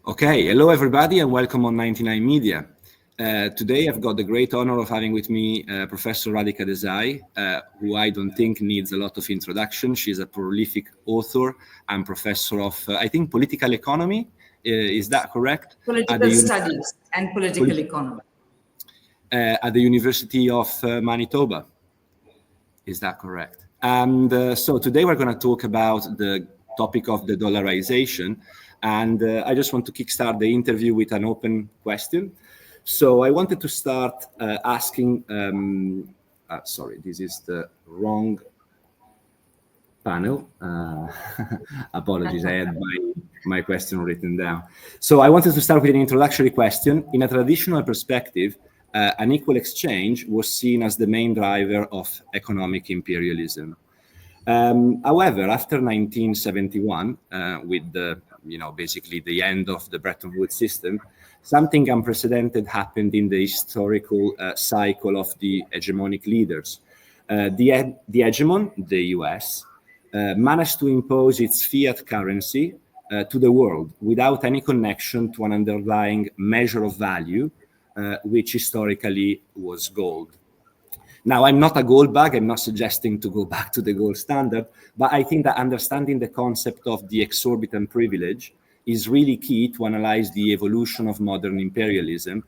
Okay, hello everybody and welcome on 99 Media. Today I've got the great honor of having with me Professor Radhika Desai, who I don't think needs a lot of introduction. She's a prolific author and professor of, I think, political economy. Is that correct? Political studies and political economy. At the University of Manitoba. Is that correct? And so today we're going to talk about the topic of the dollarization. And I just want to kickstart the interview with an open question. So I wanted to start asking, sorry, this is the wrong panel. Apologies, I had my question written down. So I wanted to start with an introductory question. In a traditional perspective, an equal exchange was seen as the main driver of economic imperialism. However, after 1971, with the basically the end of the Bretton Woods system, something unprecedented happened in the historical cycle of the hegemonic leaders. The hegemon, the US, managed to impose its fiat currency to the world without any connection to an underlying measure of value, which historically was gold. Now, I'm not a gold bug. I'm not suggesting to go back to the gold standard, but I think that understanding the concept of the exorbitant privilege is really key to analyze the evolution of modern imperialism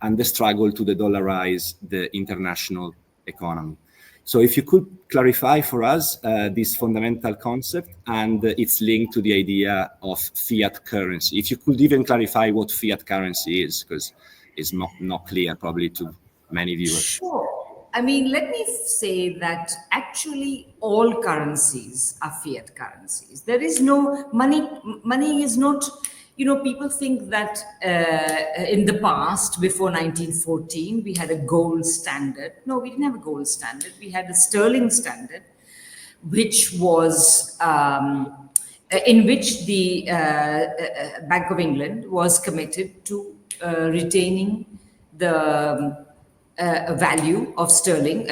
and the struggle to dollarize the international economy. So if you could clarify for us this fundamental concept and its link to the idea of fiat currency. If you could even clarify what fiat currency is, because it's not clear probably to many viewers. Sure. I mean, let me say that actually all currencies are fiat currencies. There is no money. Money is not, people think that in the past, before 1914, we had a gold standard. No, we didn't have a gold standard. We had a sterling standard, which was, in which the Bank of England was committed to retaining the value of sterling,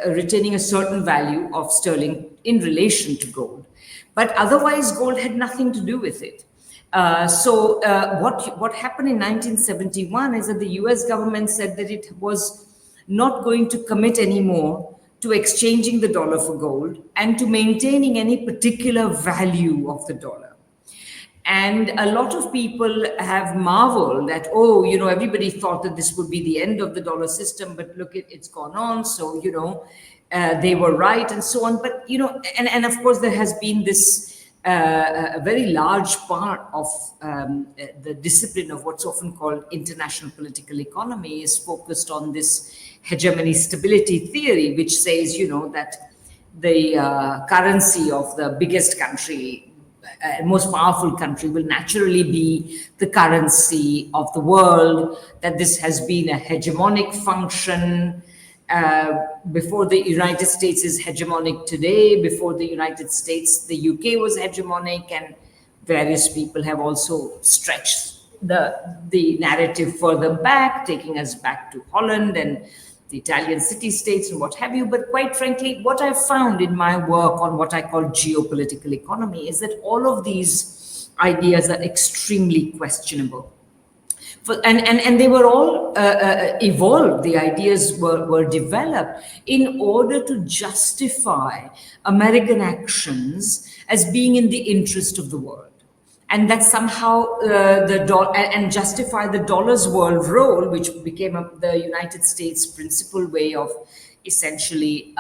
retaining a certain value of sterling in relation to gold. But otherwise, gold had nothing to do with it. So what happened in 1971 is that the US government said that it was not going to commit anymore to exchanging the dollar for gold and to maintaining any particular value of the dollar. And a lot of people have marveled at, everybody thought that this would be the end of the dollar system, but look, it's gone on. So, they were right and so on. But, and of course, there has been this a very large part of the discipline of what's often called international political economy is focused on this hegemony stability theory, which says, that the currency of the biggest country, most powerful country will naturally be the currency of the world, that this has been a hegemonic function before the United States is hegemonic today. Before the United States, the UK was hegemonic, and various people have also stretched the narrative further back, taking us back to Holland and the Italian city-states and what have you. But quite frankly, what I've found in my work on what I call geopolitical economy is that all of these ideas are extremely questionable. And they were all evolved. The ideas were developed in order to justify American actions as being in the interest of the world. And that somehow and justify the dollar's world role, which became the United States' principal way of essentially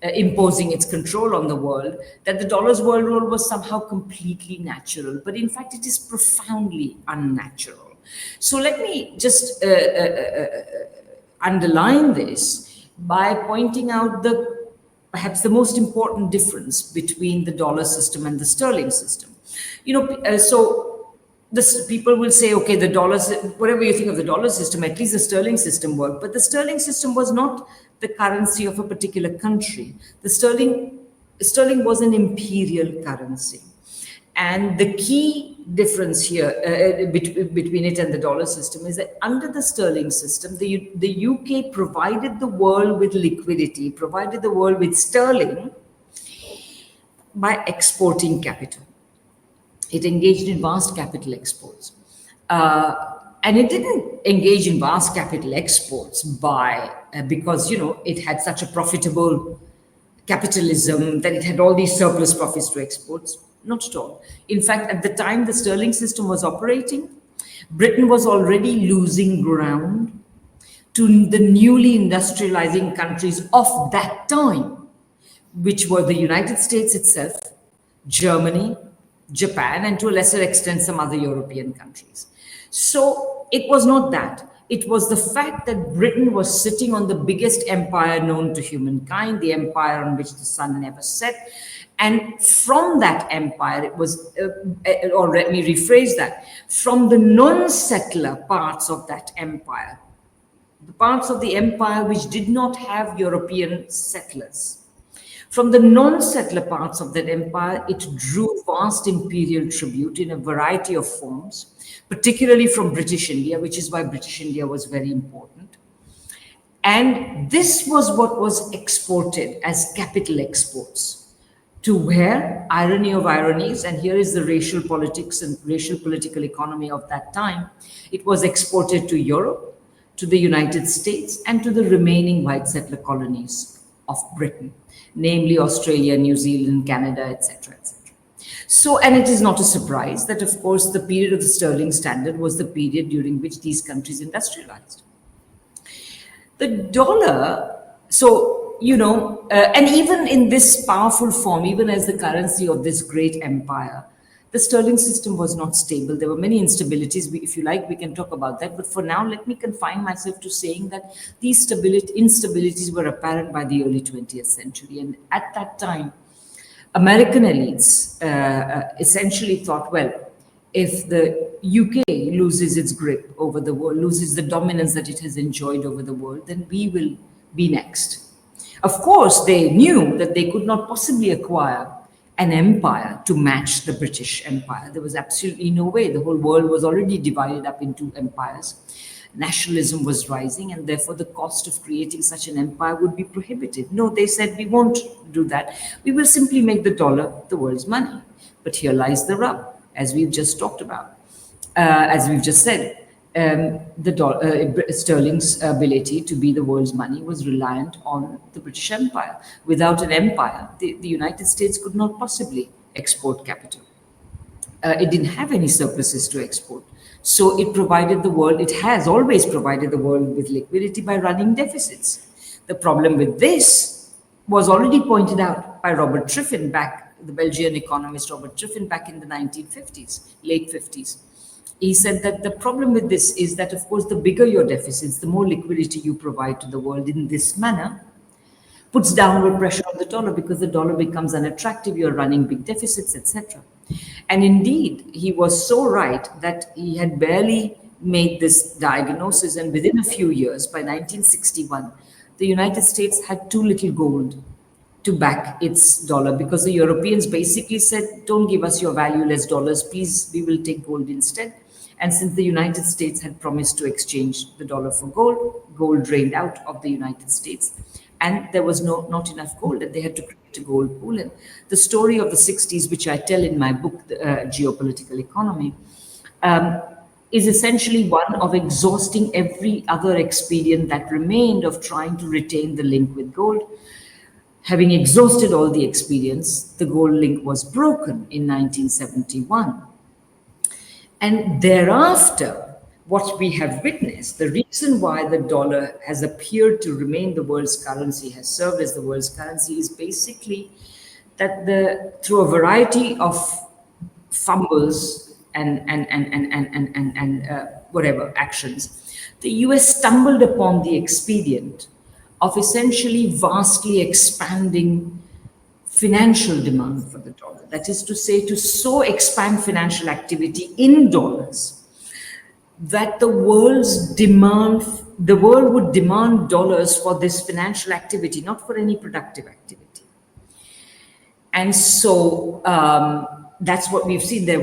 imposing its control on the world, that the dollar's world role was somehow completely natural. But in fact, it is profoundly unnatural. So let me just underline this by pointing out perhaps the most important difference between the dollar system and the sterling system. So this people will say, okay, the dollar, whatever you think of the dollar system, at least the sterling system worked. But the sterling system was not the currency of a particular country. The sterling was an imperial currency. And the key difference here between it and the dollar system is that under the sterling system, the UK provided the world with liquidity, provided the world with sterling by exporting capital. It engaged in vast capital exports. And it didn't engage in vast capital exports because it had such a profitable capitalism that it had all these surplus profits to exports. Not at all. In fact, at the time the sterling system was operating, Britain was already losing ground to the newly industrializing countries of that time, which were the United States itself, Germany, Japan, and to a lesser extent, some other European countries. So it was not that. It was the fact that Britain was sitting on the biggest empire known to humankind, the empire on which the sun never set. And from that empire, it was, or let me rephrase that, from the non-settler parts of that empire, the parts of the empire which did not have European settlers. From the non-settler parts of that empire, it drew vast imperial tribute in a variety of forms, particularly from British India, which is why British India was very important. And this was what was exported as capital exports to where, irony of ironies, and here is the racial politics and racial political economy of that time, it was exported to Europe, to the United States, and to the remaining white settler colonies of Britain, namely Australia, New Zealand, Canada, etc., etc. So, and it is not a surprise that, of course, the period of the sterling standard was the period during which these countries industrialized. The dollar, and even in this powerful form, even as the currency of this great empire, the sterling system was not stable. There were many instabilities. If you like, we can talk about that. But for now, let me confine myself to saying that these instabilities were apparent by the early 20th century. And at that time, American elites essentially thought, well, if the UK loses its grip over the world, loses the dominance that it has enjoyed over the world, then we will be next. Of course, they knew that they could not possibly acquire an empire to match the British Empire. There was absolutely no way. The whole world was already divided up into empires. Nationalism was rising, and therefore the cost of creating such an empire would be prohibitive. No, they said, we won't do that. We will simply make the dollar the world's money. But here lies the rub, as we've just talked about. As we've just said, sterling's ability to be the world's money was reliant on the British Empire. Without an empire, the United States could not possibly export capital. It didn't have any surpluses to export. So it provided the world, it has always provided the world with liquidity by running deficits. The problem with this was already pointed out by Robert Triffin the Belgian economist Robert Triffin back in the 1950s, late 50s. He said that the problem with this is that, of course, the bigger your deficits, the more liquidity you provide to the world in this manner, puts downward pressure on the dollar because the dollar becomes unattractive, you're running big deficits, etc. And indeed, he was so right that he had barely made this diagnosis, and within a few years, by 1961, the United States had too little gold to back its dollar because the Europeans basically said, don't give us your valueless dollars, please, we will take gold instead. And since the United States had promised to exchange the dollar for gold, gold drained out of the United States, and there was not enough gold, and they had to create a gold pool. And the story of the 60s, which I tell in my book, Geopolitical Economy, is essentially one of exhausting every other expedient that remained of trying to retain the link with gold. Having exhausted all the expedients, the gold link was broken in 1971. And thereafter, what we have witnessed, the reason why the dollar has appeared to remain the world's currency, has served as the world's currency, is basically that through a variety of fumbles and whatever actions, the US stumbled upon the expedient of essentially vastly expanding financial demand for the dollar. That is to say, to so expand financial activity in dollars that the world would demand dollars for this financial activity, not for any productive activity. And so that's what we've seen there.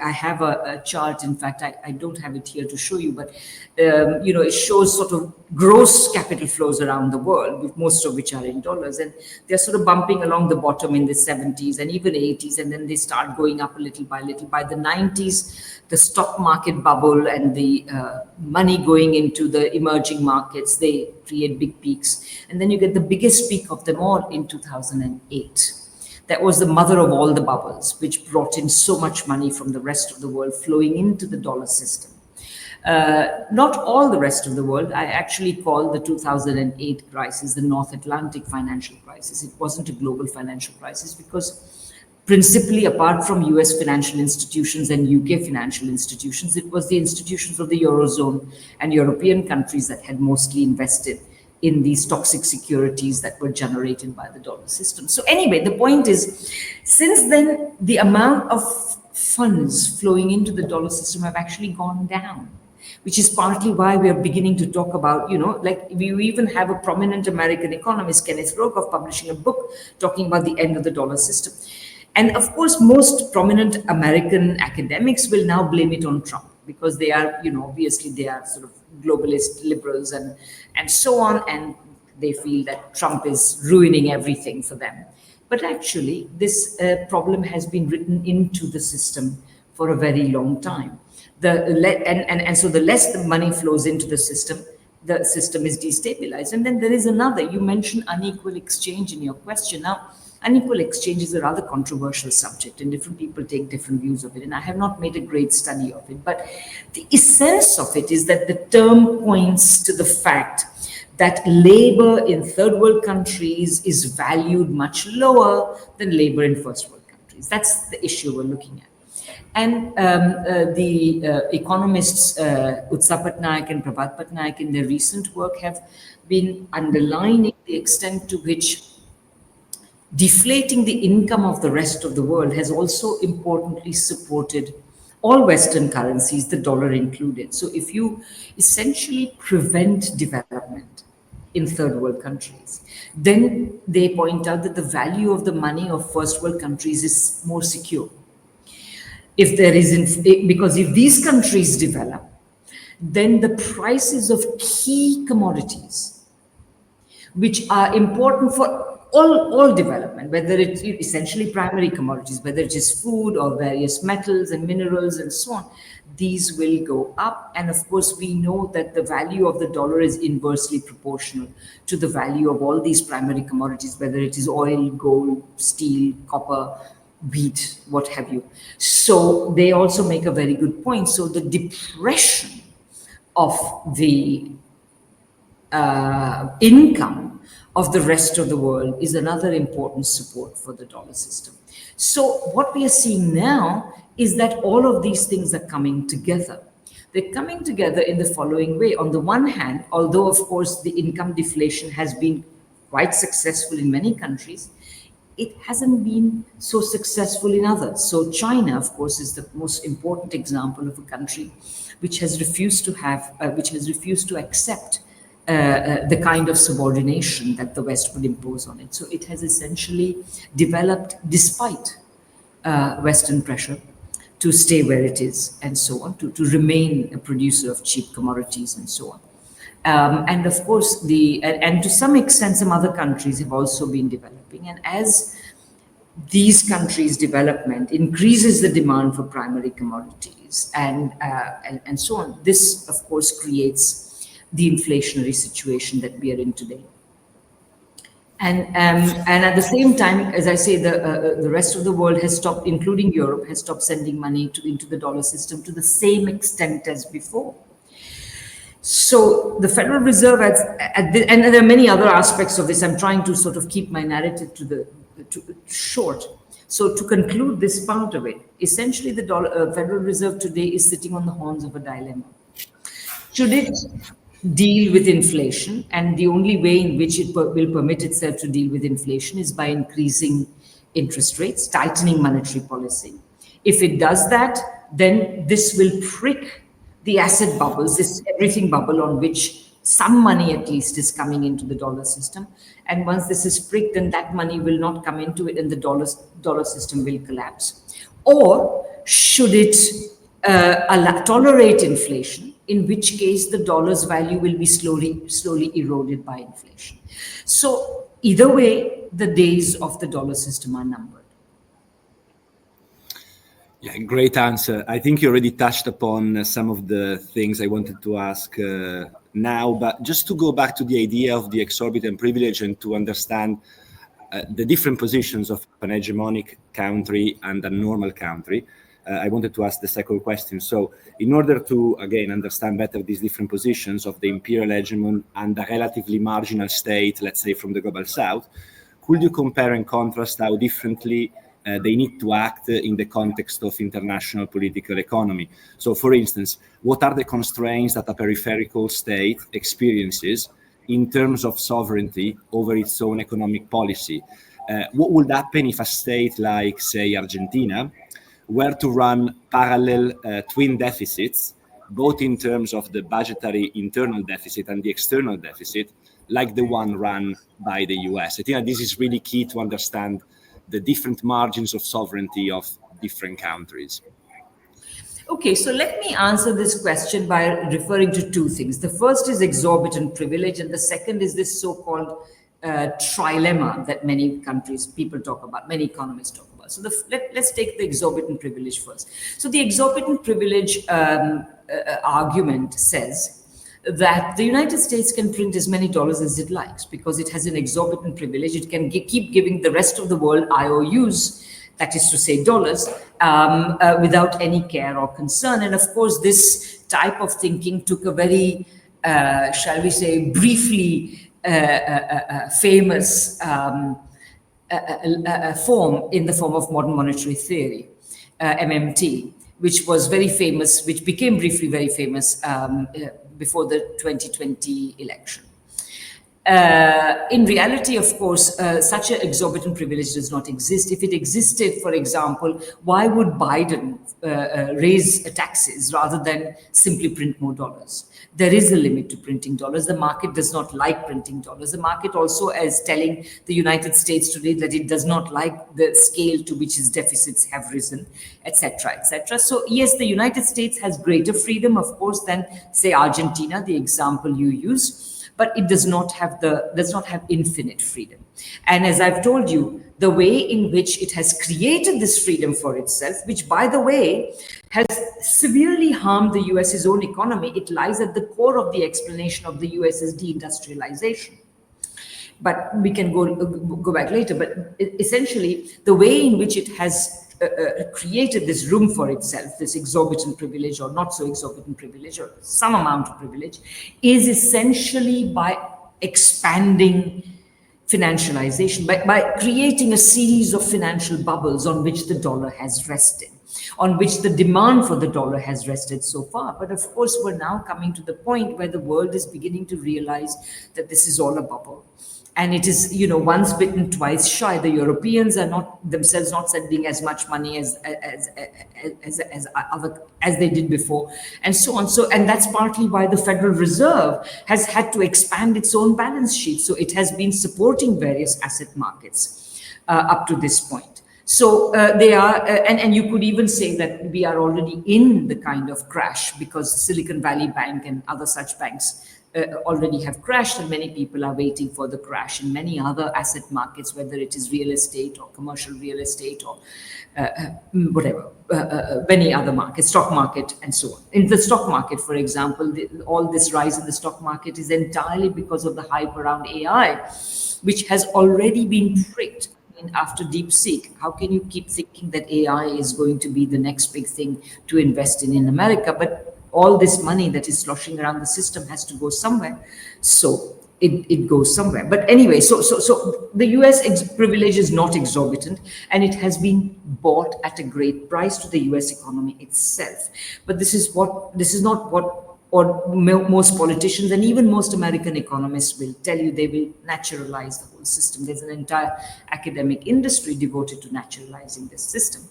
I have a chart. In fact, I don't have it here to show you, but it shows sort of gross capital flows around the world, most of which are in dollars, and they're sort of bumping along the bottom in the 70s and even 80s, and then they start going up a little by little. By the 90s, the stock market bubble and the money going into the emerging markets, they create big peaks, and then you get the biggest peak of them all in 2008. That was the mother of all the bubbles, which brought in so much money from the rest of the world flowing into the dollar system. Not all the rest of the world. I actually call the 2008 crisis the North Atlantic financial crisis. It wasn't a global financial crisis because principally, apart from US financial institutions and UK financial institutions, it was the institutions of the Eurozone and European countries that had mostly invested in these toxic securities that were generated by the dollar system. So anyway, the point is, since then, the amount of funds flowing into the dollar system have actually gone down, which is partly why we are beginning to talk about, like we even have a prominent American economist, Kenneth Rogoff, publishing a book talking about the end of the dollar system. And of course, most prominent American academics will now blame it on Trump, because they are, obviously they are sort of globalist liberals and so on, and they feel that Trump is ruining everything for them. But actually, this problem has been written into the system for a very long time. So the less the money flows into the system is destabilized. And then there is another, you mentioned unequal exchange in your question. Now, unequal exchange is a rather controversial subject, and different people take different views of it. And I have not made a great study of it, but the essence of it is that the term points to the fact that labor in third world countries is valued much lower than labor in first world countries. That's the issue we're looking at. And the economists Utsa Patnaik and Prabhat Patnaik in their recent work have been underlining the extent to which deflating the income of the rest of the world has also importantly supported all Western currencies, the dollar included. So if you essentially prevent development in third world countries, then they point out that the value of the money of first world countries is more secure. Because if these countries develop, then the prices of key commodities, which are important for all development, whether it's essentially primary commodities, whether it is food or various metals and minerals and so on, these will go up. And of course, we know that the value of the dollar is inversely proportional to the value of all these primary commodities, whether it is oil, gold, steel, copper, wheat, what have you. So they also make a very good point. So the depression of the income of the rest of the world is another important support for the dollar system. So what we are seeing now is that all of these things are coming together. They're coming together in the following way. On the one hand, although of course the income deflation has been quite successful in many countries, it hasn't been so successful in others. So China, of course, is the most important example of a country which has refused to accept the kind of subordination that the West would impose on it. So it has essentially developed, despite Western pressure, to stay where it is and so on, to remain a producer of cheap commodities and so on. And of course, and to some extent, some other countries have also been developing. And as these countries' development increases the demand for primary commodities and so on, this, of course, creates the inflationary situation that we are in today. And at the same time, as I say, the rest of the world has stopped, including Europe, has stopped sending money into the dollar system to the same extent as before. So the Federal Reserve, and there are many other aspects of this. I'm trying to sort of keep my narrative short. So to conclude this part of it, essentially the Federal Reserve today is sitting on the horns of a dilemma. Should it deal with inflation? And the only way in which it will permit itself to deal with inflation is by increasing interest rates, tightening monetary policy. If it does that, then this will prick the asset bubbles, this everything bubble on which some money at least is coming into the dollar system. And once this is pricked, then that money will not come into it and the dollar system will collapse. Or should it tolerate inflation, in which case the dollar's value will be slowly eroded by inflation. So either way, the days of the dollar system are numbered. Yeah, great answer. I think you already touched upon some of the things I wanted to ask now, but just to go back to the idea of the exorbitant privilege and to understand the different positions of an hegemonic country and a normal country, I wanted to ask the second question. So in order to, again, understand better these different positions of the imperial hegemon and a relatively marginal state, let's say from the global south, could you compare and contrast how differently they need to act in the context of international political economy? So for instance, what are the constraints that a peripheral state experiences in terms of sovereignty over its own economic policy? What would happen if a state like, say, Argentina were to run parallel twin deficits, both in terms of the budgetary internal deficit and the external deficit, like the one run by the US? I think this is really key to understand the different margins of sovereignty of different countries. Okay, so let me answer this question by referring to two things. The first is exorbitant privilege, and the second is this so-called trilemma that many people talk about, many economists talk about. So let's take the exorbitant privilege first. So the exorbitant privilege argument says that the United States can print as many dollars as it likes because it has an exorbitant privilege. It can keep giving the rest of the world IOUs, that is to say dollars, without any care or concern. And of course, this type of thinking took a very, shall we say, briefly famous form in the form of modern monetary theory, MMT, which was very famous, which became briefly very famous before the 2020 election. In reality, of course, such an exorbitant privilege does not exist. If it existed, for example, why would Biden raise taxes rather than simply print more dollars? There is a limit to printing dollars. The market does not like printing dollars. The market also is telling the United States today that it does not like the scale to which its deficits have risen, etc., etc. So yes, the United States has greater freedom, of course, than, say, Argentina, the example you use. But it does not have infinite freedom. And as I've told you, the way in which it has created this freedom for itself, which, by the way, has severely harmed the US's own economy, it lies at the core of the explanation of the US's deindustrialization. But we can go back later. But essentially, the way in which it has created this room for itself, this exorbitant privilege or not so exorbitant privilege or some amount of privilege, is essentially by expanding financialization, by creating a series of financial bubbles on which the dollar has rested, on which the demand for the dollar has rested so far. But of course, we're now coming to the point where the world is beginning to realize that this is all a bubble. And it is, once bitten, twice shy. The Europeans are not themselves not sending as much money as they did before, and so on. So, and that's partly why the Federal Reserve has had to expand its own balance sheet. So it has been supporting various asset markets up to this point. So they are, and you could even say that we are already in the kind of crash because Silicon Valley Bank and other such banks already have crashed, and many people are waiting for the crash in many other asset markets, whether it is real estate or commercial real estate or whatever, many other markets, stock market and so on. In the stock market, for example, all this rise in the stock market is entirely because of the hype around AI, which has already been pricked. After DeepSeek, how can you keep thinking that AI is going to be the next big thing to invest in America? But all this money that is sloshing around the system has to go somewhere. So it goes somewhere. But anyway, so the US privilege is not exorbitant, and it has been bought at a great price to the US economy itself. But this is not what or most politicians and even most American economists will tell you they will naturalize the whole system. There's an entire academic industry devoted to naturalizing this system.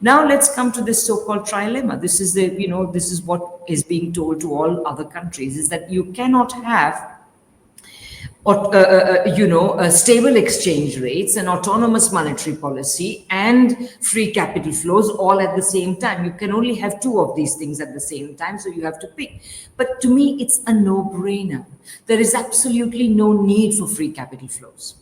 Now let's come to this so-called trilemma. This is this is what is being told to all other countries, is that you cannot have stable exchange rates and autonomous monetary policy and free capital flows all at the same time. You can only have two of these things at the same time, so you have to pick. But to me, it's a no-brainer. There is absolutely no need for free capital flows.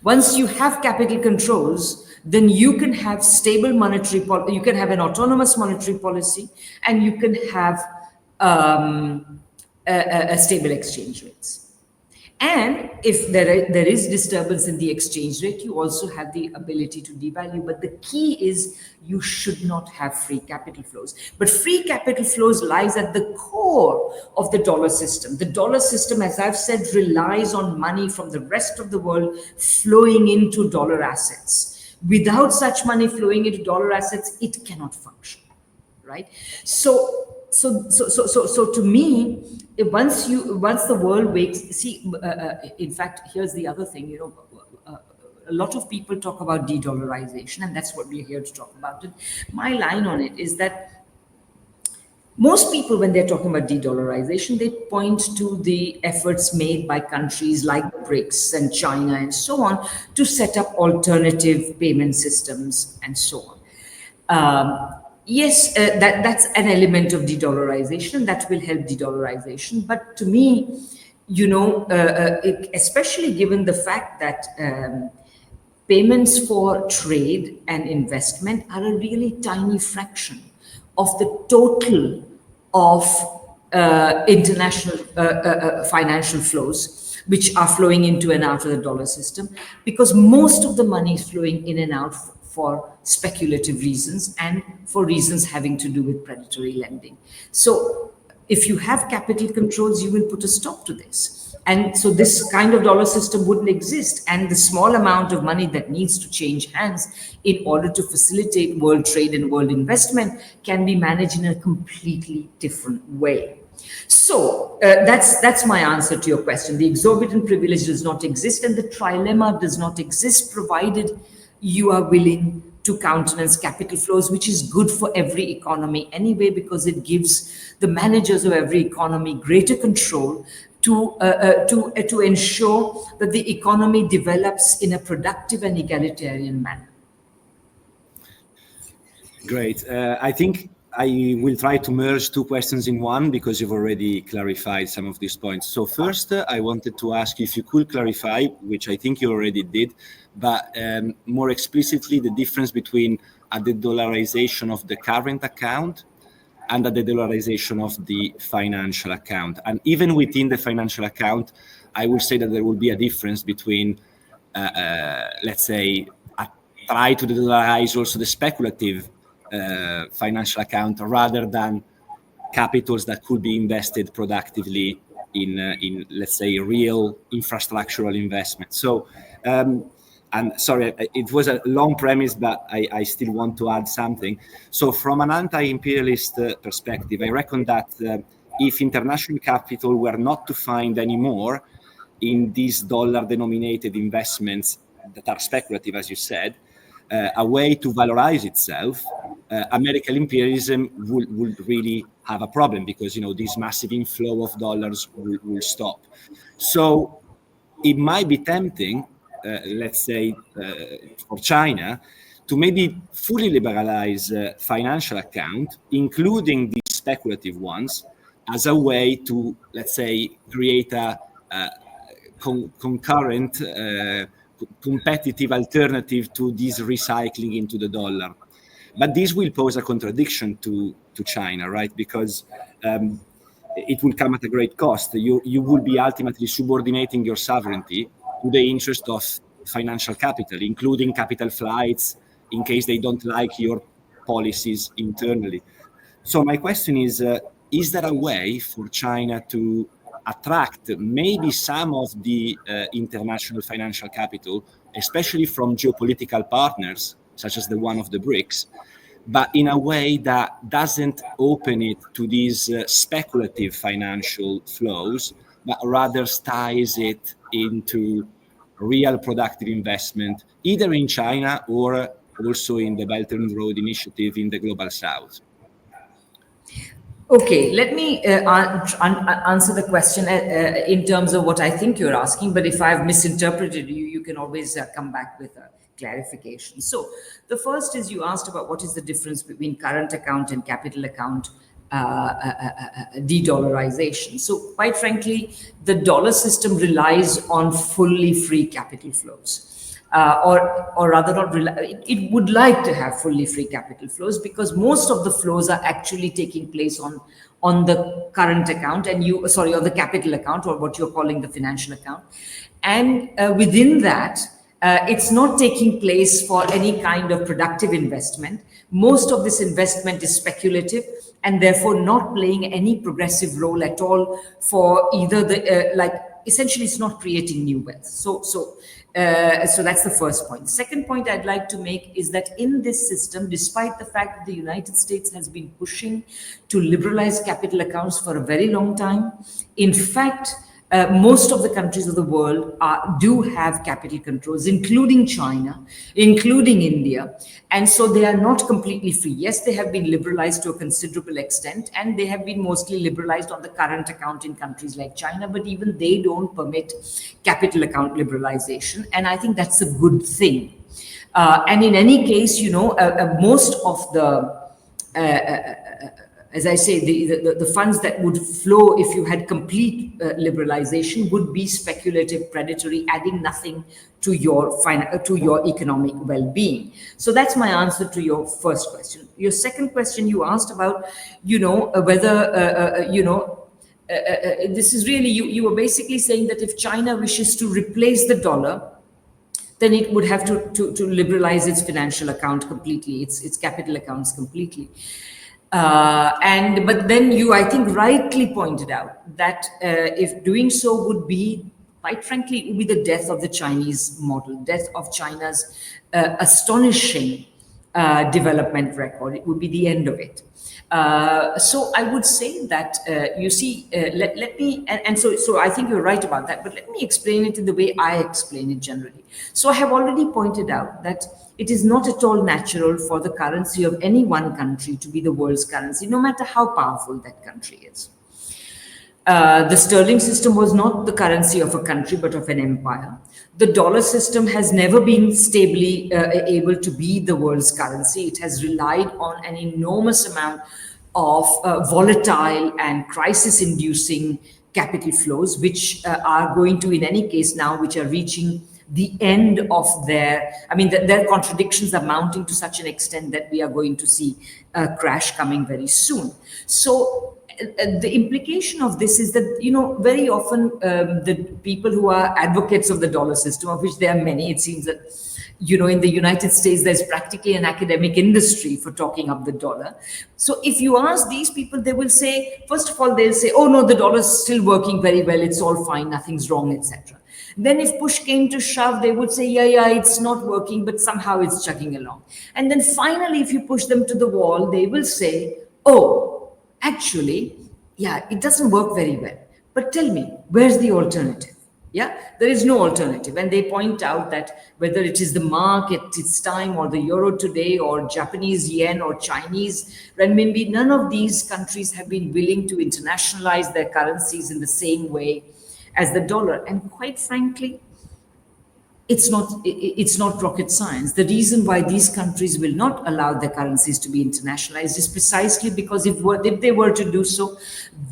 Once you have capital controls, then you can have stable monetary policy, you can have an autonomous monetary policy, and you can have a stable exchange rates. And if there is disturbance in the exchange rate, you also have the ability to devalue. But the key is you should not have free capital flows. But free capital flows lies at the core of the dollar system. The dollar system, as I've said, relies on money from the rest of the world flowing into dollar assets. Without such money flowing into dollar assets, it cannot function, right? So to me, once the world wakes, in fact, here's the other thing, a lot of people talk about de-dollarization, and that's what we're here to talk about. And my line on it is that most people, when they're talking about de-dollarization, they point to the efforts made by countries like BRICS and China and so on to set up alternative payment systems and so on. Yes, that's an element of de-dollarization that will help de-dollarization. But to me, especially given the fact that payments for trade and investment are a really tiny fraction of the total of international financial flows, which are flowing into and out of the dollar system, because most of the money is flowing in and out for speculative reasons and for reasons having to do with predatory lending. So if you have capital controls, you will put a stop to this. And so this kind of dollar system wouldn't exist. And the small amount of money that needs to change hands in order to facilitate world trade and world investment can be managed in a completely different way. So that's my answer to your question. The exorbitant privilege does not exist, and the trilemma does not exist, provided you are willing to countenance capital flows, which is good for every economy anyway, because it gives the managers of every economy greater control to ensure that the economy develops in a productive and egalitarian manner. Great. I think I will try to merge two questions in one, because you've already clarified some of these points. So first, I wanted to ask you if you could clarify, which I think you already did, but more explicitly, the difference between a de-dollarization of the current account and a de-dollarization of the financial account. And even within the financial account, I will say that there will be a difference between, let's say, a try to de-dollarize also the speculative financial account, rather than capitals that could be invested productively in let's say, real infrastructural investment. So, and sorry, it was a long premise, but I still want to add something. So from an anti-imperialist perspective, I reckon that if international capital were not to find anymore in these dollar-denominated investments that are speculative, as you said, a way to valorize itself, American imperialism would really have a problem, because this massive inflow of dollars will stop. So it might be tempting, let's say, for China to maybe fully liberalize financial account, including these speculative ones, as a way to, let's say, create a concurrent competitive alternative to this recycling into the dollar. But this will pose a contradiction to China, right? Because it will come at a great cost. You will be ultimately subordinating your sovereignty to the interest of financial capital, including capital flights, in case they don't like your policies internally. So my question is there a way for China to attract maybe some of the international financial capital, especially from geopolitical partners, such as the one of the BRICS, but in a way that doesn't open it to these speculative financial flows, but rather ties it into real productive investment, either in China or also in the Belt and Road Initiative in the Global South. Okay, let me answer the question in terms of what I think you're asking, but if I've misinterpreted you, you can always come back with a clarification. So the first is you asked about what is the difference between current account and capital account de-dollarization. So quite frankly, the dollar system relies on fully free capital flows. Or rather not, it would like to have fully free capital flows, because most of the flows are actually taking place on the current account and on the capital account, or what you're calling the financial account. And within that, it's not taking place for any kind of productive investment. Most of this investment is speculative and therefore not playing any progressive role at all for either the, essentially it's not creating new wealth. So that's the first point. Second point I'd like to make is that in this system, despite the fact that the United States has been pushing to liberalize capital accounts for a very long time, in fact, most of the countries of the world do have capital controls, including China, including India. And so they are not completely free. Yes, they have been liberalized to a considerable extent, and they have been mostly liberalized on the current account in countries like China, but even they don't permit capital account liberalization. And I think that's a good thing. And in any case, most of the as I say, the funds that would flow if you had complete liberalization would be speculative, predatory, adding nothing to your economic well-being. So that's my answer to your first question. Your second question, you asked about, whether, this is really, you were basically saying that if China wishes to replace the dollar, then it would have to liberalize its financial account completely, its capital accounts completely. But then you, I think, rightly pointed out that if doing so would be, quite frankly, it would be the death of the Chinese model, death of China's astonishing development record. It would be the end of it. So I would say that, you see, let me, so I think you're right about that, but let me explain it in the way I explain it generally. So I have already pointed out that it is not at all natural for the currency of any one country to be the world's currency, no matter how powerful that country is. The sterling system was not the currency of a country, but of an empire. The dollar system has never been stably able to be the world's currency. It has relied on an enormous amount of volatile and crisis-inducing capital flows, which are going to, in any case now, which are reaching the end of their, their contradictions are mounting to such an extent that we are going to see a crash coming very soon. So the implication of this is that, very often the people who are advocates of the dollar system, of which there are many, it seems that, in the United States, there's practically an academic industry for talking up the dollar. So if you ask these people, they will say, first of all, they'll say, oh no, the dollar is still working very well, it's all fine, nothing's wrong, etc. Then if push came to shove, they would say, yeah, it's not working, but somehow it's chugging along. And then finally, if you push them to the wall, they will say, oh, actually, yeah, it doesn't work very well. But tell me, where's the alternative? Yeah, there is no alternative. And they point out that whether it is the mark at its time, or the euro today, or Japanese yen, or Chinese renminbi, none of these countries have been willing to internationalize their currencies in the same way as the dollar. And quite frankly, it's not rocket science. The reason why these countries will not allow their currencies to be internationalized is precisely because if they were to do so,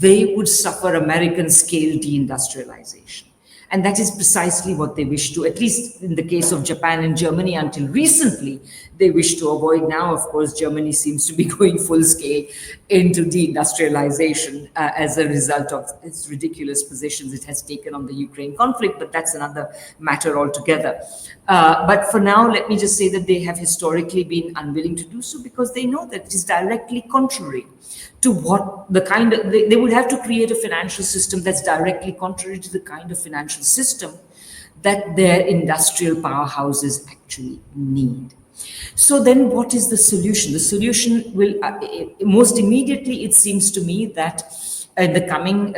they would suffer American scale deindustrialization. And that is precisely what they wish to, at least in the case of Japan and Germany, until recently, they wish to avoid. Now, of course, Germany seems to be going full scale into deindustrialization as a result of its ridiculous positions it has taken on the Ukraine conflict, but that's another matter altogether. But for now, let me just say that they have historically been unwilling to do so because they know that it is directly contrary to what the kind of, they would have to create a financial system that's directly contrary to the kind of financial system that their industrial powerhouses actually need. So then what is the solution? The solution will, most immediately, it seems to me that in the coming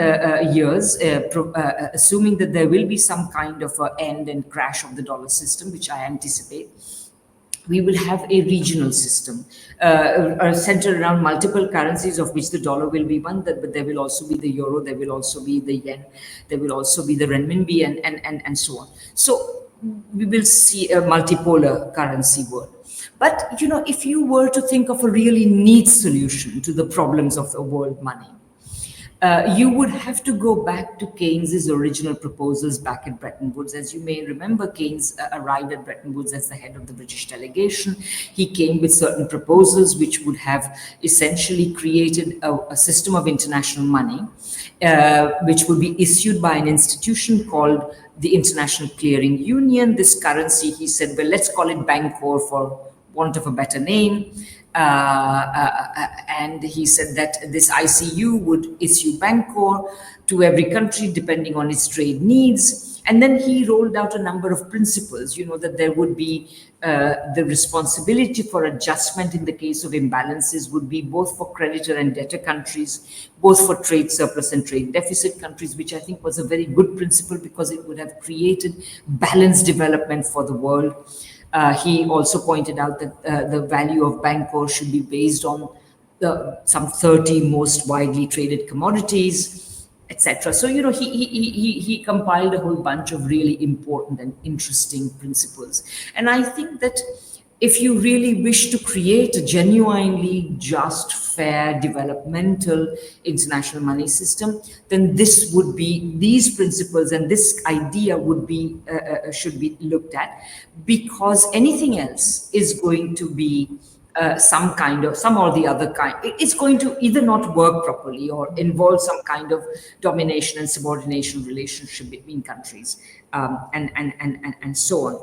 years, assuming that there will be some kind of end and crash of the dollar system, which I anticipate, we will have a regional system centered around multiple currencies, of which the dollar will be one, but there will also be the euro, there will also be the yen, there will also be the renminbi, and so on. So we will see a multipolar currency world. But, if you were to think of a really neat solution to the problems of the world money, you would have to go back to Keynes's original proposals back at Bretton Woods. As you may remember, Keynes arrived at Bretton Woods as the head of the British delegation. He came with certain proposals which would have essentially created a system of international money, which would be issued by an institution called the International Clearing Union. This currency, he said, well, let's call it Bancor for want of a better name. And he said that this ICU would issue Bancor to every country depending on its trade needs. And then he rolled out a number of principles, that there would be the responsibility for adjustment in the case of imbalances would be both for creditor and debtor countries, both for trade surplus and trade deficit countries, which I think was a very good principle because it would have created balanced development for the world. He also pointed out that the value of Bancor should be based on some 30 most widely traded commodities, etc. So, he compiled a whole bunch of really important and interesting principles. And I think that if you really wish to create a genuinely just, fair, developmental international money system, then these principles and this idea should be looked at, because anything else is going to be some or the other kind. It's going to either not work properly or involve some kind of domination and subordination relationship between countries, and so on.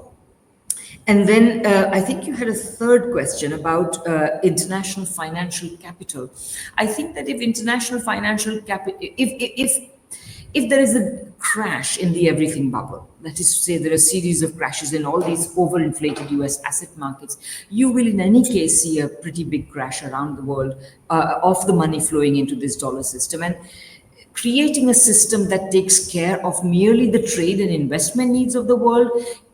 And then I think you had a third question about international financial capital. I think that if international financial capital, if there is a crash in the everything bubble, that is to say there are a series of crashes in all these overinflated US asset markets, you will in any case see a pretty big crash around the world of the money flowing into this dollar system. And creating a system that takes care of merely the trade and investment needs of the world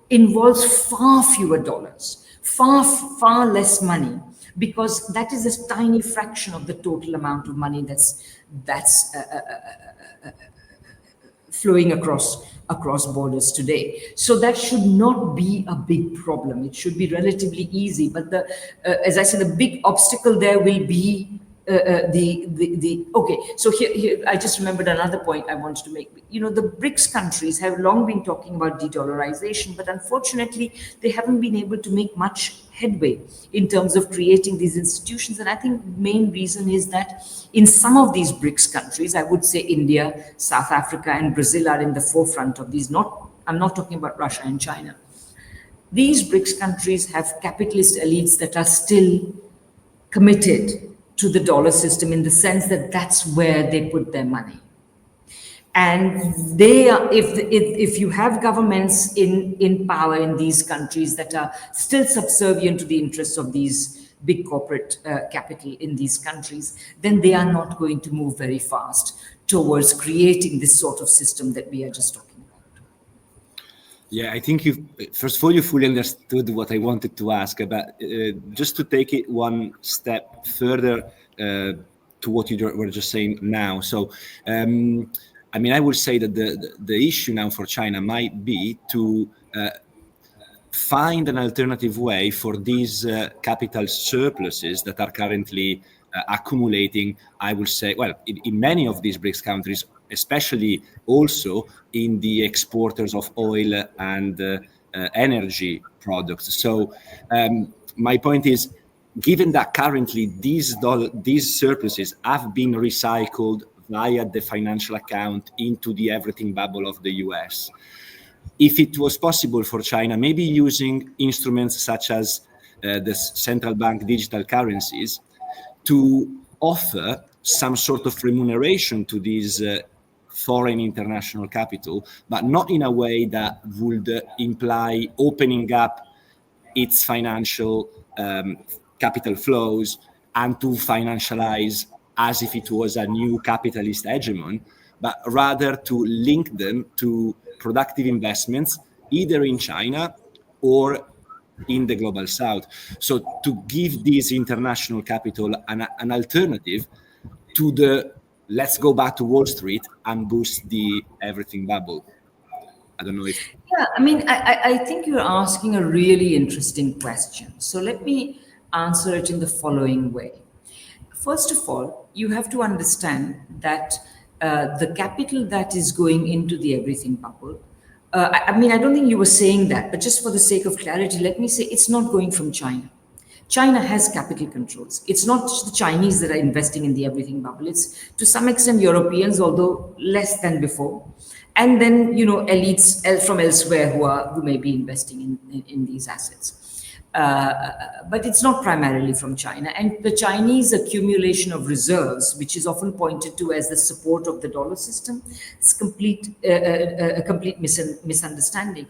involves far fewer dollars, far less money, because that is a tiny fraction of the total amount of money that's flowing across borders today. So that should not be a big problem. It should be relatively easy. But as I said, the big obstacle there will be okay. So here I just remembered another point I wanted to make. The BRICS countries have long been talking about de-dollarization, but unfortunately they haven't been able to make much headway in terms of creating these institutions. And I think the main reason is that in some of these BRICS countries, I would say India, South Africa, and Brazil are in the forefront of these. I'm not talking about Russia and China. These BRICS countries have capitalist elites that are still committed to the dollar system in the sense that that's where they put their money. And they are, if you have governments in power in these countries that are still subservient to the interests of these big corporate capital in these countries, then they are not going to move very fast towards creating this sort of system that we are just talking about. Yeah, I think first of all, you fully understood what I wanted to ask about. Just to take it one step further to what you were just saying now. So, I would say that the issue now for China might be to find an alternative way for these capital surpluses that are currently accumulating, I would say, well, in many of these BRICS countries, especially also in the exporters of oil and energy products. So my point is, given that currently these surpluses have been recycled via the financial account into the everything bubble of the US, if it was possible for China, maybe using instruments such as the central bank digital currencies, to offer some sort of remuneration to these foreign international capital, but not in a way that would imply opening up its financial capital flows and to financialize as if it was a new capitalist hegemon, but rather to link them to productive investments, either in China or in the global south. So to give this international capital an alternative to the let's go back to Wall Street and boost the everything bubble. I don't know if... Yeah, I mean, I think you're asking a really interesting question. So let me answer it in the following way. First of all, you have to understand that the capital that is going into the everything bubble, I mean, I don't think you were saying that, but just for the sake of clarity, let me say it's not going from China. China has capital controls. It's not the Chinese that are investing in the everything bubble. It's to some extent Europeans, although less than before. And then, elites from elsewhere who may be investing in these assets. But it's not primarily from China. And the Chinese accumulation of reserves, which is often pointed to as the support of the dollar system, it's a complete misunderstanding.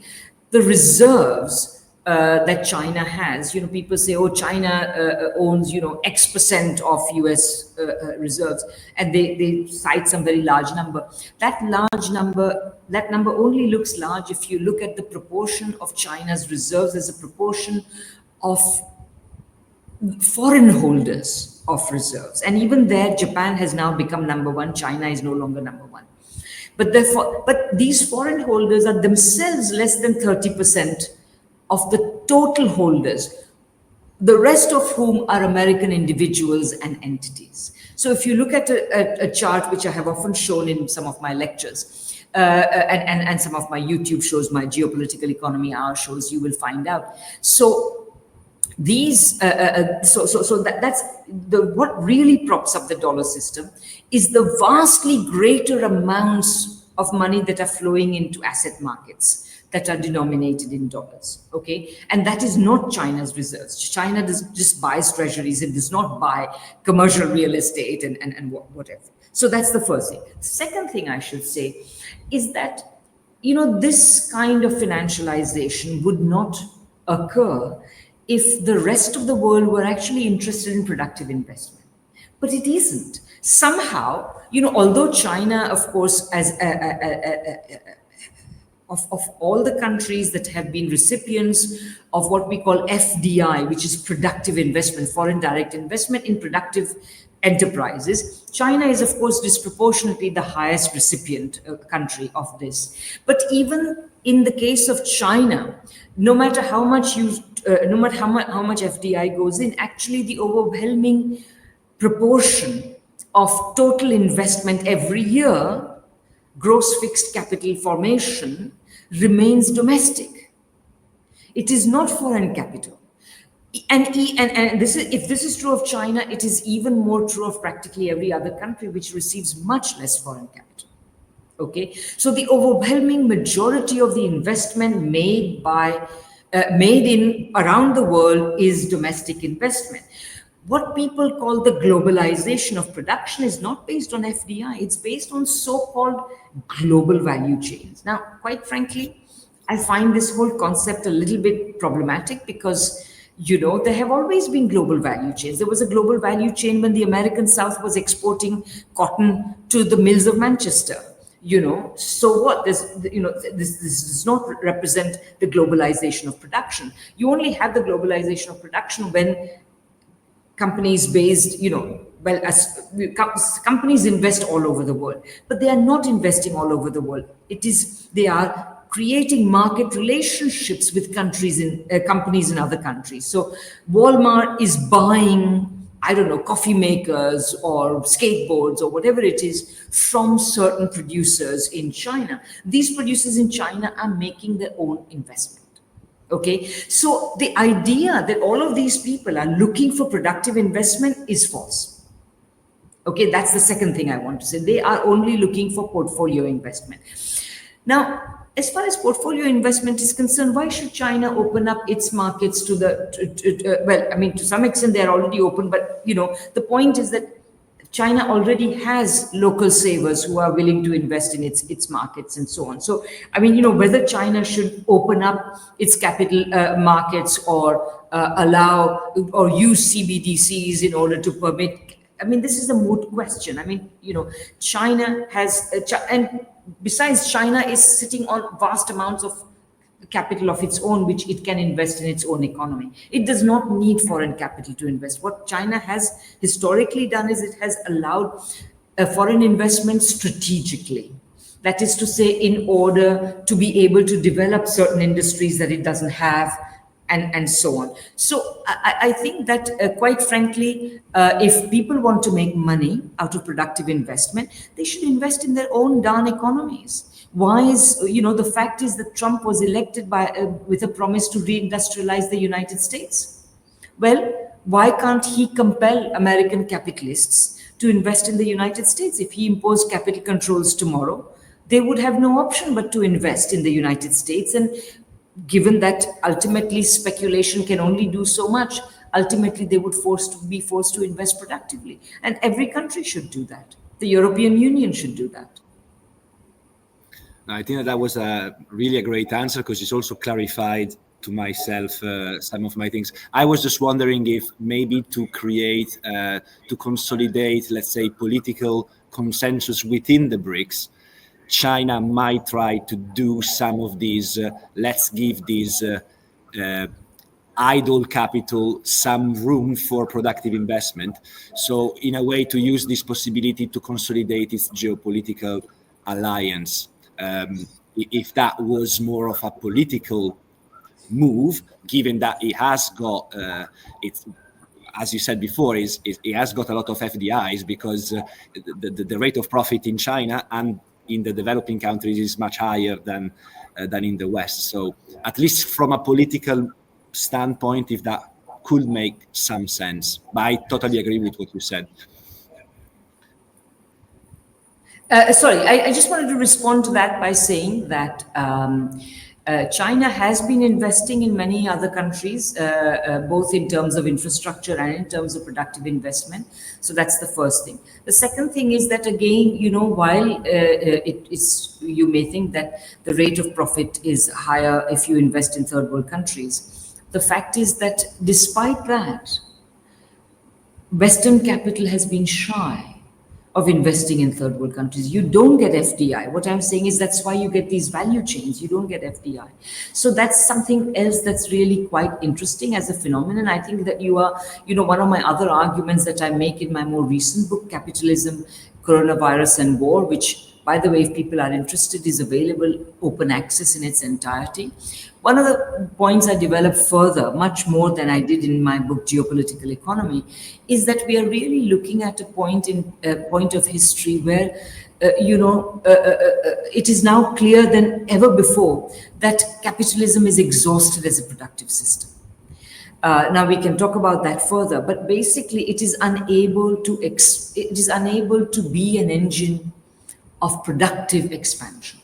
The reserves that China has, people say, oh, China owns, X% of US reserves, and they cite some very large number. That number only looks large if you look at the proportion of China's reserves as a proportion of foreign holders of reserves. And even there, Japan has now become number one. China is no longer number one. But these foreign holders are themselves less than 30% of the total holders, the rest of whom are American individuals and entities. So if you look at a chart, which I have often shown in some of my lectures, and some of my YouTube shows, my geopolitical economy hour shows, you will find out. So these, that's what really props up the dollar system is the vastly greater amounts of money that are flowing into asset markets that are denominated in dollars, okay? And that is not China's reserves. China just buys treasuries. It does not buy commercial real estate and whatever. So that's the first thing. The second thing I should say is that, this kind of financialization would not occur if the rest of the world were actually interested in productive investment. But it isn't. Somehow, although China, of course, as of all the countries that have been recipients of what we call FDI, which is productive investment, foreign direct investment in productive enterprises, China is, of course, disproportionately the highest recipient country of this. But even in the case of China, no matter how much how much FDI goes in, actually the overwhelming proportion of total investment every year, gross fixed capital formation, remains domestic. It is not foreign capital. And if this is true of China, it is even more true of practically every other country which receives much less foreign capital. Okay, so the overwhelming majority of the investment made in around the world is domestic investment. What people call the globalization of production is not based on FDI, it's based on so-called global value chains. Now, quite frankly, I find this whole concept a little bit problematic because, there have always been global value chains. There was a global value chain when the American South was exporting cotton to the mills of Manchester. So what? This does not represent the globalization of production. You only have the globalization of production when companies based, companies invest all over the world, but they are not investing all over the world. They are creating market relationships with companies in other countries. So Walmart is buying, coffee makers or skateboards or whatever it is from certain producers in China. These producers in China are making their own investment. Okay, so the idea that all of these people are looking for productive investment is false. Okay, that's the second thing I want to say. They are only looking for portfolio investment. Now, as far as portfolio investment is concerned, why should China open up its markets to to some extent they're already open, but the point is that China already has local savers who are willing to invest in its markets and so on. So, I mean, whether China should open up its capital markets or allow or use CBDCs in order to permit. I mean, this is a moot question. I mean, China has, and besides, China is sitting on vast amounts of capital of its own, which it can invest in its own economy. It does not need foreign capital to invest. What China has historically done is it has allowed a foreign investment strategically. That is to say, in order to be able to develop certain industries that it doesn't have, and so on. So I think that quite frankly, if people want to make money out of productive investment, they should invest in their own darn economies. Why is, the fact is that Trump was elected with a promise to reindustrialize the United States. Well, why can't he compel American capitalists to invest in the United States? If he imposed capital controls tomorrow, they would have no option but to invest in the United States. And given that ultimately speculation can only do so much, ultimately they would be forced to invest productively. And every country should do that. The European Union should do that. I think that was really a great answer, because it's also clarified to myself some of my things. I was just wondering if maybe to create, to consolidate, let's say, political consensus within the BRICS, China might try to do some of these, let's give these idle capital some room for productive investment. So in a way to use this possibility to consolidate its geopolitical alliance. If that was more of a political move, given that it has got, as you said before, it has got a lot of FDIs, because the rate of profit in China and in the developing countries is much higher than in the West. So at least from a political standpoint, if that could make some sense. But I totally agree with what you said. Sorry, I just wanted to respond to that by saying that China has been investing in many other countries, both in terms of infrastructure and in terms of productive investment. So that's the first thing. The second thing is that, again, while you may think that the rate of profit is higher if you invest in third world countries, the fact is that despite that, Western capital has been shy of investing in third world countries. You don't get FDI. What I'm saying is that's why you get these value chains. You don't get FDI. So that's something else that's really quite interesting as a phenomenon. I think that you are, one of my other arguments that I make in my more recent book, Capitalism, Coronavirus and War, which, by the way, if people are interested, is available open access in its entirety. One of the points I developed further, much more than I did in my book, Geopolitical Economy, is that we are really looking at a point of history where, it is now clear than ever before that capitalism is exhausted as a productive system. Now we can talk about that further, but basically it is unable to be an engine of productive expansion.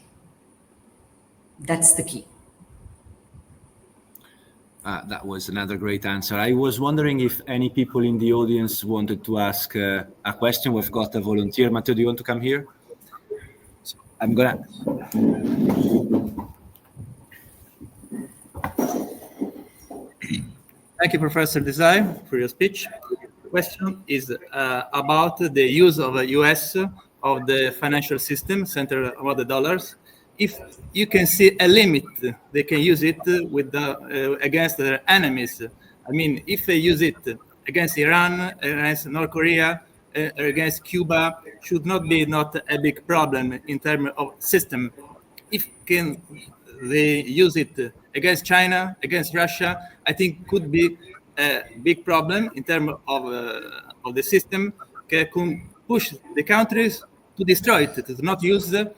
That's the key. That was another great answer. I was wondering if any people in the audience wanted to ask a question. We've got a volunteer. Matteo, do you want to come here? So I'm gonna. Thank you, Professor Desai, for your speech. The question is about the use of the US of the financial system centered around the dollars. If you can see a limit, they can use it with against their enemies. I mean, if they use it against Iran, against North Korea, against Cuba, should not be a big problem in terms of system. If they use it against China, against Russia, I think could be a big problem in terms of the system. Can push the countries to destroy it, to not use the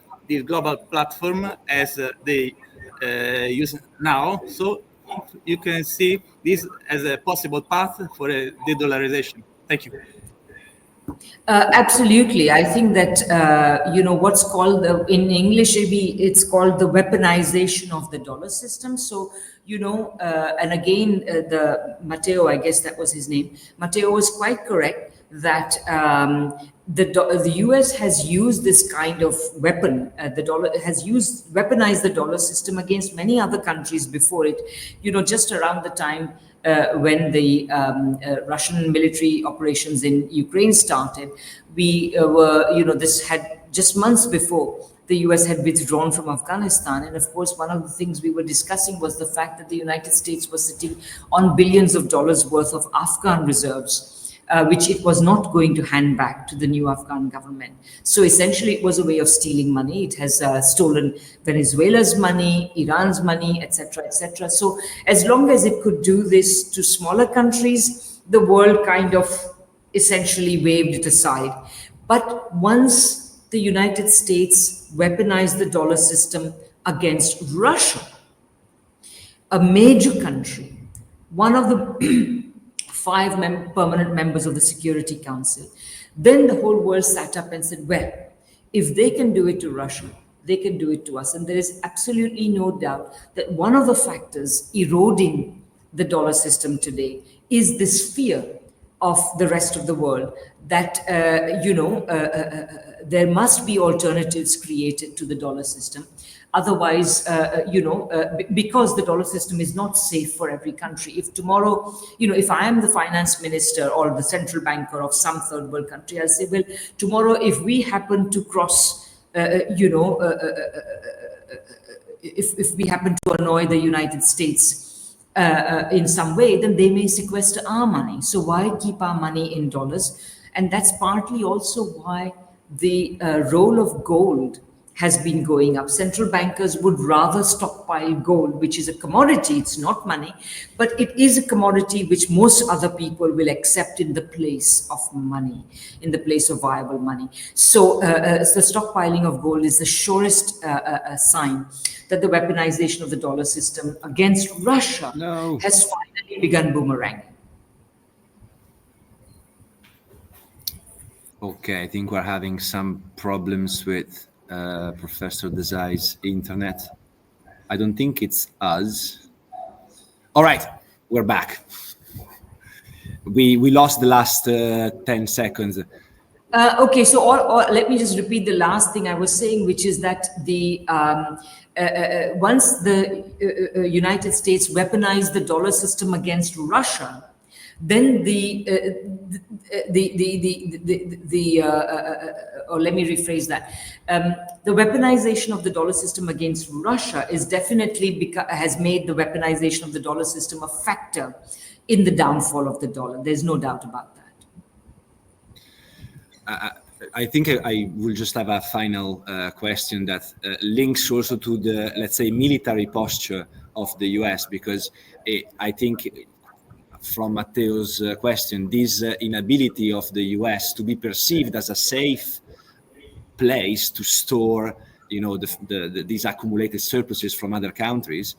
global platform as they use now. So you can see this as a possible path for a de-dollarization. Thank you. Absolutely. I think that, what's called, in English, it's called the weaponization of the dollar system. So, and again, the Matteo, I guess that was his name, Matteo was quite correct that the US has used this kind of weapon. The dollar has weaponized the dollar system against many other countries before it. Just around the time when the Russian military operations in Ukraine started, we this had just months before the US had withdrawn from Afghanistan. And of course, one of the things we were discussing was the fact that the United States was sitting on billions of dollars worth of Afghan reserves, which it was not going to hand back to the new Afghan government. So essentially, it was a way of stealing money. It has stolen Venezuela's money, Iran's money, etc., etc. So as long as it could do this to smaller countries, the world kind of essentially waved it aside. But once the United States weaponized the dollar system against Russia, a major country, one of the five permanent members of the Security Council, then the whole world sat up and said, well, if they can do it to Russia, they can do it to us. And there is absolutely no doubt that one of the factors eroding the dollar system today is this fear of the rest of the world that, there must be alternatives created to the dollar system. Otherwise, because the dollar system is not safe for every country. If tomorrow, if I am the finance minister or the central banker of some third world country, I'll say, well, tomorrow, if we happen to cross, if we happen to annoy the United States in some way, then they may sequester our money. So why keep our money in dollars? And that's partly also why the role of gold has been going up. Central bankers would rather stockpile gold, which is a commodity, it's not money, but it is a commodity which most other people will accept in the place of money, in the place of viable money. So the stockpiling of gold is the surest sign that the weaponization of the dollar system against Russia has finally begun boomeranging. Okay, I think we're having some problems with Professor Desai's internet. I don't think it's us. All right, we're back. We lost the last 10 seconds. Okay, so let me just repeat the last thing I was saying, which is that the once the United States weaponized the dollar system against Russia, then or let me rephrase that. The weaponization of the dollar system against Russia is definitely has made the weaponization of the dollar system a factor in the downfall of the dollar. There's no doubt about that. I think I will just have a final question that links also to the, let's say, military posture of the US, because I think from Matteo's question, this inability of the US to be perceived as a safe place to store, these accumulated surpluses from other countries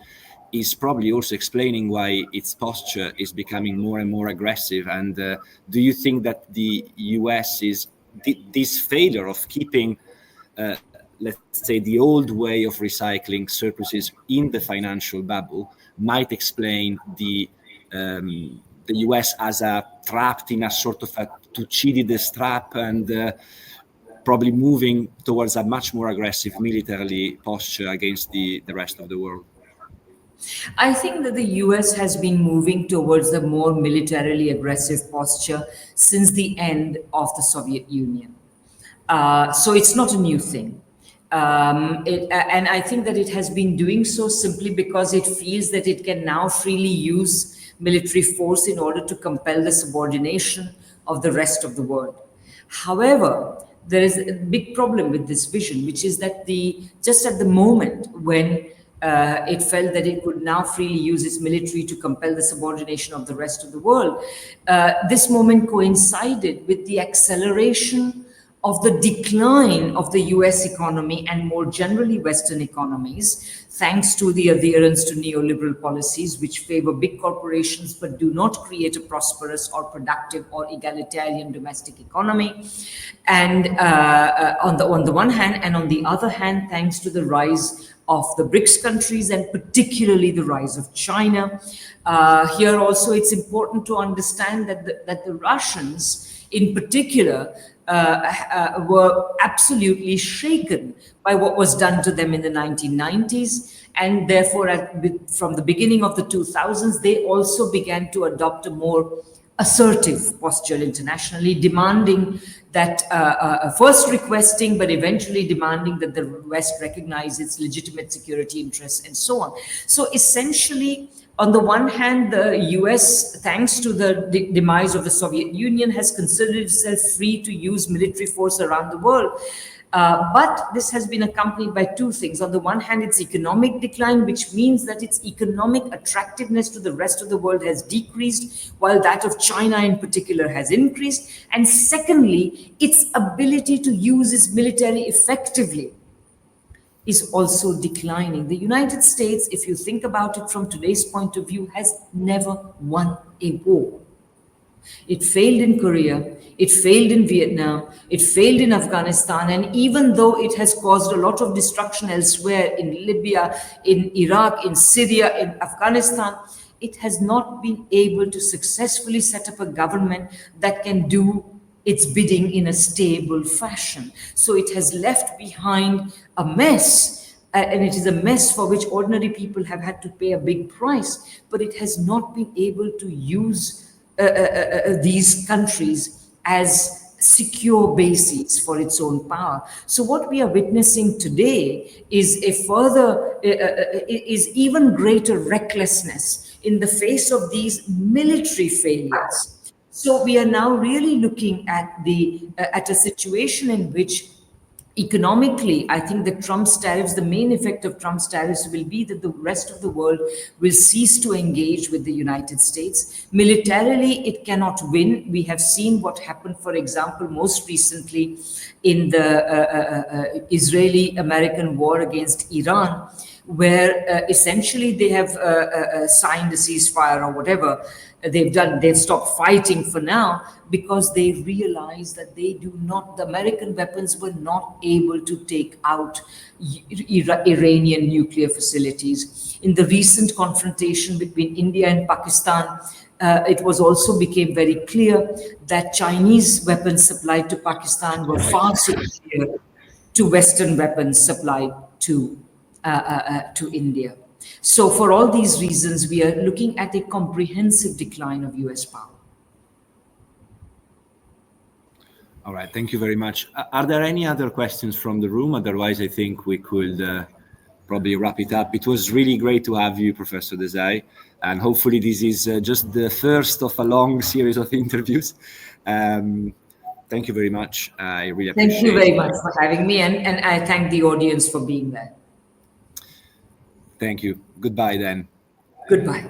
is probably also explaining why its posture is becoming more and more aggressive. And do you think that the US is this failure of keeping, let's say, the old way of recycling surpluses in the financial bubble might explain the US as trapped in a sort of a Thucydides trap and probably moving towards a much more aggressive militarily posture against the rest of the world? I think that the US has been moving towards a more militarily aggressive posture since the end of the Soviet Union. So it's not a new thing. And I think that it has been doing so simply because it feels that it can now freely use military force in order to compel the subordination of the rest of the world. However, there is a big problem with this vision, which is that just at the moment when it felt that it could now freely use its military to compel the subordination of the rest of the world, this moment coincided with the acceleration of the decline of the US economy and more generally Western economies, thanks to the adherence to neoliberal policies which favor big corporations but do not create a prosperous or productive or egalitarian domestic economy. And on the one hand, and on the other hand, thanks to the rise of the BRICS countries and particularly the rise of China. Here also it's important to understand that the Russians in particular were absolutely shaken by what was done to them in the 1990s. And therefore, from the beginning of the 2000s, they also began to adopt a more assertive posture internationally, demanding that, first requesting, but eventually demanding that the West recognize its legitimate security interests and so on. So essentially, on the one hand, the US, thanks to the demise of the Soviet Union, has considered itself free to use military force around the world. But this has been accompanied by two things. On the one hand, its economic decline, which means that its economic attractiveness to the rest of the world has decreased, while that of China in particular has increased. And secondly, its ability to use its military effectively is also declining. The United States, if you think about it from today's point of view, has never won a war. It failed in Korea, it failed in Vietnam, it failed in Afghanistan, and even though it has caused a lot of destruction elsewhere in Libya, in Iraq, in Syria, in Afghanistan, it has not been able to successfully set up a government that can do its bidding in a stable fashion. So it has left behind a mess, and it is a mess for which ordinary people have had to pay a big price, but it has not been able to use these countries as secure bases for its own power. So what we are witnessing today is a further, is even greater recklessness in the face of these military failures. So we are now really looking at at a situation in which economically, I think that Trump's tariffs, the main effect of Trump's tariffs will be that the rest of the world will cease to engage with the United States. Militarily, it cannot win. We have seen what happened, for example, most recently in the Israeli-American war against Iran, where essentially they have signed a ceasefire or whatever they've stopped fighting for now because they realize that the American weapons were not able to take out Iranian nuclear facilities. In the recent confrontation between India and Pakistan, it was also became very clear that Chinese weapons supplied to Pakistan were far superior to Western weapons supplied to India. So for all these reasons, we are looking at a comprehensive decline of US power. All right, thank you very much. Are there any other questions from the room? Otherwise, I think we could probably wrap it up. It was really great to have you, Professor Desai, and hopefully this is just the first of a long series of interviews. Thank you very much. I really appreciate it. Thank you very much for having me, and I thank the audience for being there. Thank you. Goodbye then. Goodbye.